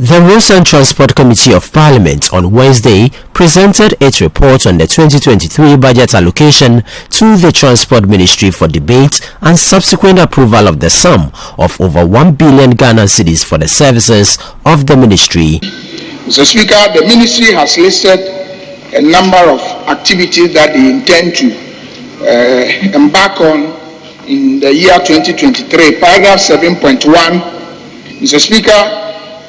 The Roads and Transport Committee of Parliament on Wednesday presented its report on the 2023 budget allocation to the Transport Ministry for debate and subsequent approval of the sum of over 1 billion Ghana cedis for the services of the ministry. Mr. Speaker, the ministry has listed a number of activities that they intend to embark on in the year 2023. Paragraph 7.1, Mr. Speaker,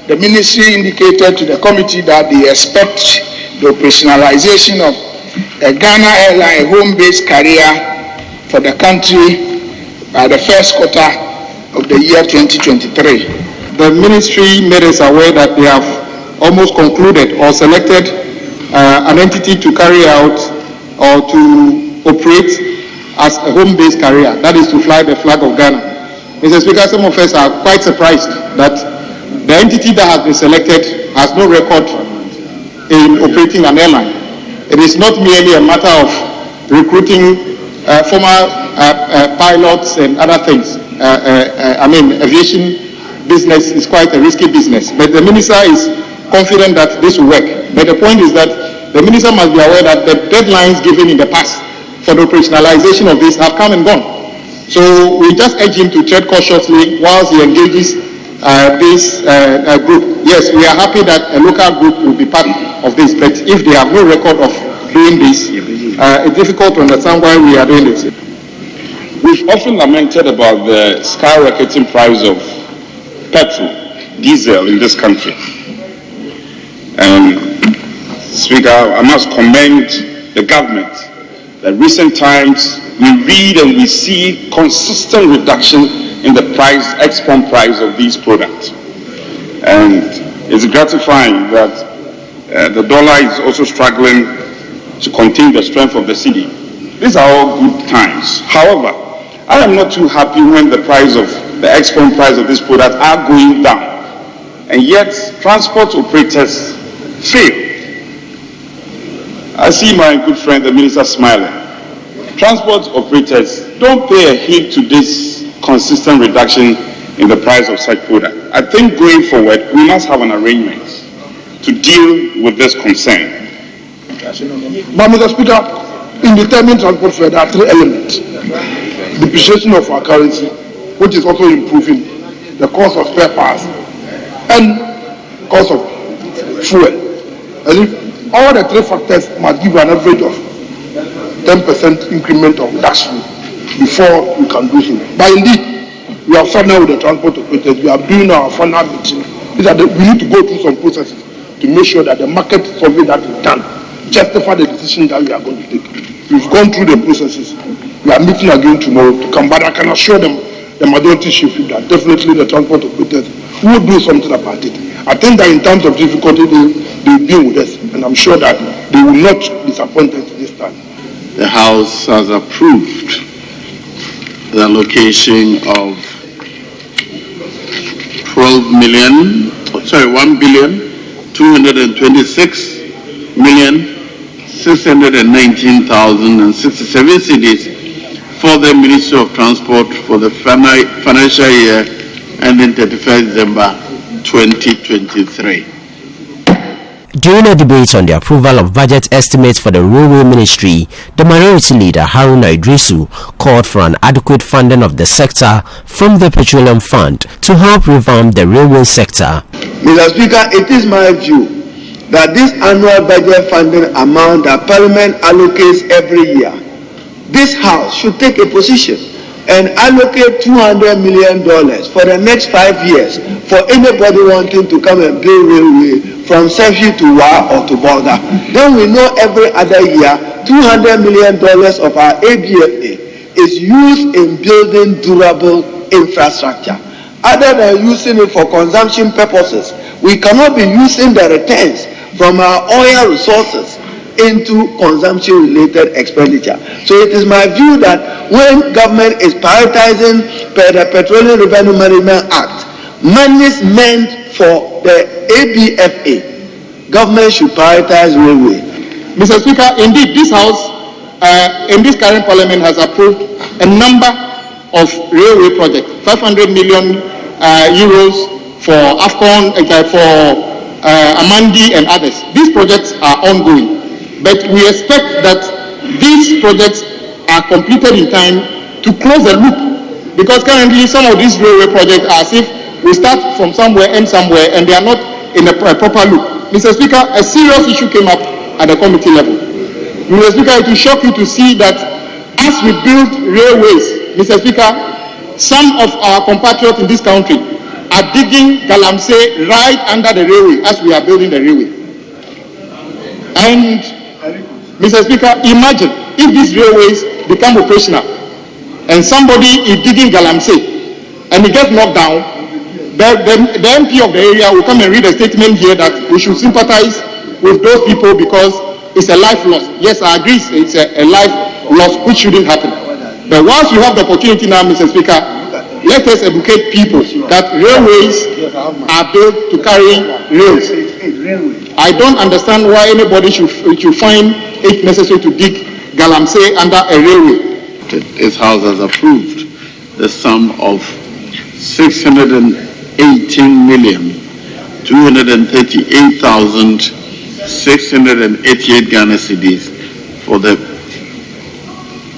the ministry indicated to the committee that they expect the operationalization of a Ghana Airline home-based carrier for the country by the first quarter of the year 2023. The ministry made us aware that they have almost concluded or selected an entity to carry out or to operate as a home-based carrier, that is to fly the flag of Ghana. Mr. Speaker, some of us are quite surprised that the entity that has been selected has no record in operating an airline. It is not merely a matter of recruiting former pilots and other things. Aviation business is quite a risky business, but the minister is confident that this will work. But the point is that the minister must be aware that the deadlines given in the past for the operationalization of this have come and gone. So we just urge him to tread cautiously whilst he engages this group. Yes, we are happy that a local group will be part of this, but if they have no record of doing this, it's difficult to understand why we are doing this. We've often lamented about the skyrocketing price of petrol, diesel in this country. And Speaker, I must commend the government. In recent times, we read and we see consistent reduction in the price, export price of these products. And it's gratifying that the dollar is also struggling to contain the strength of the cedi. These are all good times. However, I am not too happy when the price of the export price of these products are going down. And yet, transport operators fail. I see my good friend, the minister, smiling. Transport operators don't pay a heed to this consistent reduction in the price of such product. I think going forward, we must have an arrangement to deal with this concern. But Mr. Speaker, in determining transport fare, there are three elements. Depreciation of our currency, which is also improving the cost of spare parts and cost of fuel. As if all the three factors must give an average of 10% increment of reduction before we can do so. But indeed, we have sat down with the transport operators, we are doing our final meeting. We need to go through some processes to make sure that the market survey that is done justify the decision that we are going to take. We've gone through the processes. We are meeting again tomorrow to come, but I can assure them, the majority ship, that definitely the transport operators will do something about it. I think that in terms of difficulty, they will deal with us, and I'm sure that they will not disappoint us this time. The House has approved the allocation of 1,226,619,067 cedis for the Ministry of Transport for the financial year ending 31st December 2023. During a debate on the approval of budget estimates for the Railway Ministry, the minority leader Haruna Idrisu called for an adequate funding of the sector from the Petroleum Fund to help revamp the railway sector. Mr. Speaker, it is my view that this annual budget funding amount that Parliament allocates every year, this House should take a position and allocate $200 million for the next 5 years for anybody wanting to come and build railway from Sefi to Wa or to Border. Then we know every other year $200 million of our ABFA is used in building durable infrastructure. Other than using it for consumption purposes, we cannot be using the returns from our oil resources into consumption-related expenditure. So it is my view that when government is prioritizing the Petroleum Revenue Management Act, monies meant for the ABFA, government should prioritize railway. Mr. Speaker, indeed, this House, in this current Parliament, has approved a number of railway projects, 500 million euros for AFCON, for Amandi and others. These projects are ongoing, but we expect that these projects are completed in time to close the loop, because currently some of these railway projects are as if we start from somewhere, end somewhere, and they are not in a proper loop. Mr. Speaker, a serious issue came up at the committee level. Mr. Speaker, it will shock you to see that as we build railways, Mr. Speaker, some of our compatriots in this country are digging galamsey right under the railway as we are building the railway. And, Mr. Speaker, imagine if these railways become operational and somebody is digging galamsey and he gets knocked down, the MP of the area will come and read a statement here that we should sympathize with those people because it's a life loss. Yes, I agree, it's a life loss which shouldn't happen. But once you have the opportunity now, Mr. Speaker, let us educate people that railways are built to carry rails. I don't understand why anybody should find it necessary to dig galamsey under a railway. This House has approved the sum of 618,238,688 Ghana cedis for the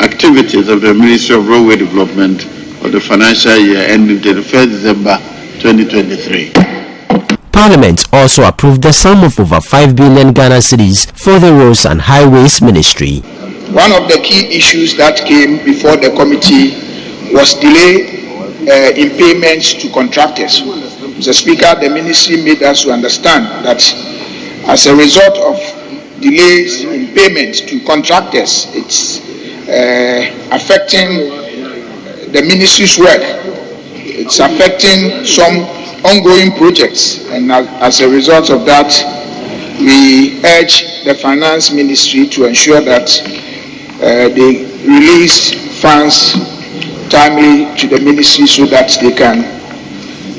activities of the Ministry of Railway Development of the financial year ending 31st December 2023. Parliament also approved the sum of over 5 billion Ghana cedis for the Roads and Highways Ministry. One of the key issues that came before the committee was delay in payments to contractors. Mr. Speaker, the ministry made us to understand that as a result of delays in payments to contractors, it's affecting the ministry's work. It's affecting some ongoing projects, and as a result of that, we urge the finance ministry to ensure that they release funds timely to the ministry so that they can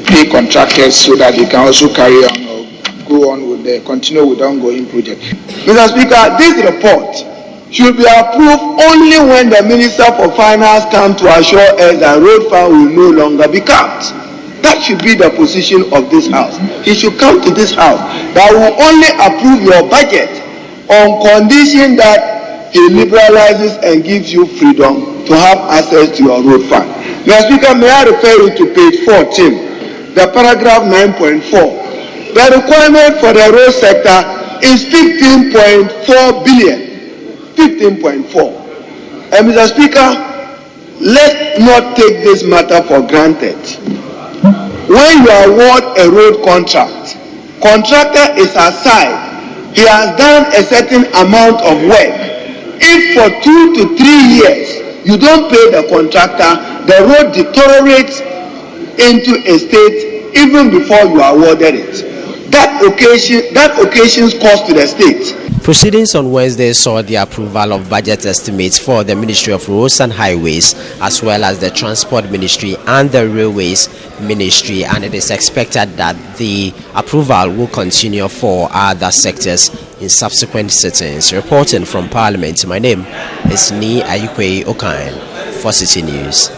pay contractors so that they can also carry on or go on with continue with the ongoing project. Mr. Speaker, this report should be approved only when the Minister for Finance comes to assure us that road fund will no longer be capped. That should be the position of this House. He should come to this House that will only approve your budget on condition that he liberalizes and gives you freedom to have access to your road fund. Mr. Speaker, may I refer you to page 14, the paragraph 9.4. The requirement for the road sector is 15.4 billion. 15.4. And Mr. Speaker, let's not take this matter for granted. When you award a road contract, contractor is aside. He has done a certain amount of work. If for 2 to 3 years you don't pay the contractor, the road deteriorates into a state even before you awarded it. That occasions cost to the state. Proceedings on Wednesday saw the approval of budget estimates for the Ministry of Roads and Highways, as well as the Transport Ministry and the Railways Ministry, and it is expected that the approval will continue for other sectors in subsequent sittings. Reporting from Parliament, my name is Ni Ayukwe Okan for Citi News.